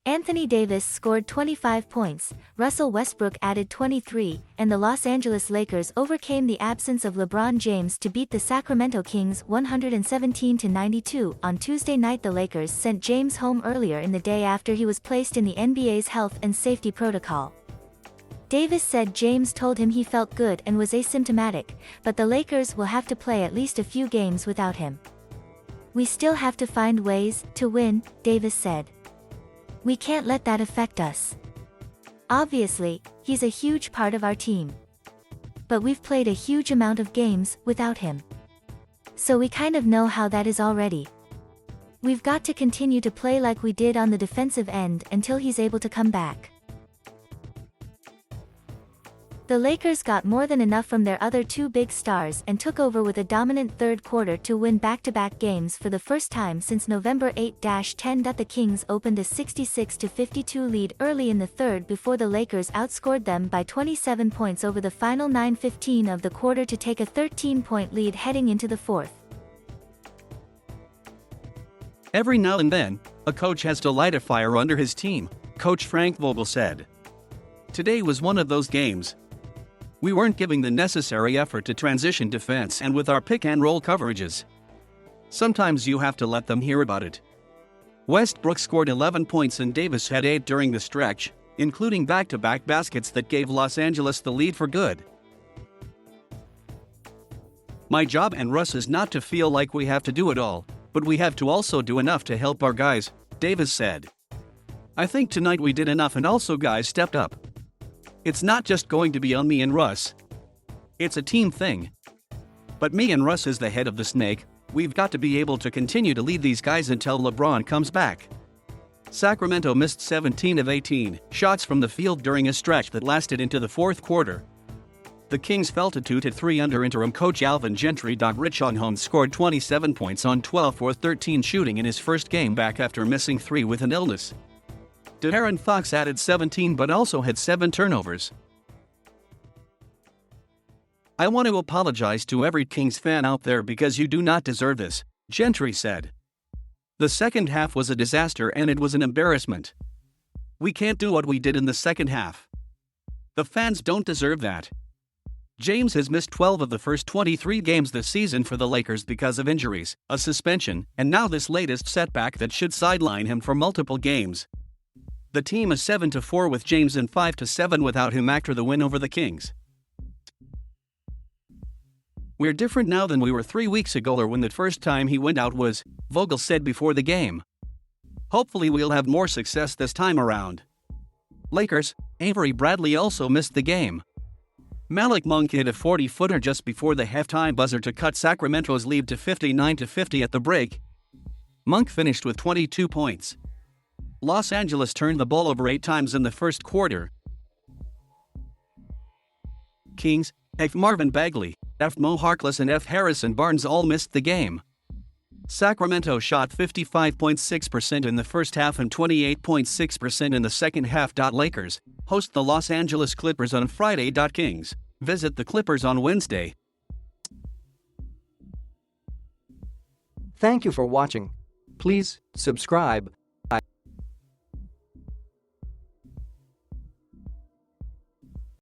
Anthony Davis scored 25 points, Russell Westbrook added 23, and the Los Angeles Lakers overcame the absence of LeBron James to beat the Sacramento Kings 117-92. On Tuesday night, the Lakers sent James home earlier in the day after he was placed in the NBA's health and safety protocol. Davis said James told him he felt good and was asymptomatic, but the Lakers will have to play at least a few games without him. "We still have to find ways to win," Davis said. "We can't let that affect us. Obviously, he's a huge part of our team. But we've played a huge amount of games without him. So we kind of know how that is already. We've got to continue to play like we did on the defensive end until he's able to come back." The Lakers got more than enough from their other two big stars and took over with a dominant third quarter to win back-to-back games for the first time since November 8-10. The Kings opened a 66-52 lead early in the third before the Lakers outscored them by 27 points over the final 9:15 of the quarter to take a 13-point lead heading into the fourth. Every now and then, a coach has to light a fire under his team, Coach Frank Vogel said. Today was one of those games. We weren't giving the necessary effort to transition defense and with our pick-and-roll coverages. Sometimes you have to let them hear about it. Westbrook scored 11 points and Davis had 8 during the stretch, including back-to-back baskets that gave Los Angeles the lead for good. "My job and Russ is not to feel like we have to do it all, but we have to also do enough to help our guys," Davis said. "I think tonight we did enough and also guys stepped up. It's not just going to be on me and Russ. It's a team thing. But me and Russ is the head of the snake. We've got to be able to continue to lead these guys until LeBron comes back." Sacramento missed 17 of 18 shots from the field during a stretch that lasted into the fourth quarter. The Kings fell to 2-3 under interim coach Alvin Gentry. Richaun Holmes scored 27 points on 12 for 13 shooting in his first game back after missing 3 with an illness. De'Aaron Fox added 17 but also had 7 turnovers. "I want to apologize to every Kings fan out there because you do not deserve this," Gentry said. "The second half was a disaster and it was an embarrassment. We can't do what we did in the second half. The fans don't deserve that." James has missed 12 of the first 23 games this season for the Lakers because of injuries, a suspension, and now this latest setback that should sideline him for multiple games. The team is 7-4 with James and 5-7 without him after the win over the Kings. "We're different now than we were 3 weeks ago or when the first time he went out was," Vogel said before the game. "Hopefully we'll have more success this time around." Lakers, Avery Bradley also missed the game. Malik Monk hit a 40-footer just before the halftime buzzer to cut Sacramento's lead to 59-50 at the break. Monk finished with 22 points. Los Angeles turned the ball over 8 times in the first quarter. Kings, F. Marvin Bagley, F. Mo Harkless and F. Harrison Barnes all missed the game. Sacramento shot 55.6% in the first half and 28.6% in the second half. Lakers host the Los Angeles Clippers on Friday. Kings visit the Clippers on Wednesday. Thank you for watching. Please subscribe,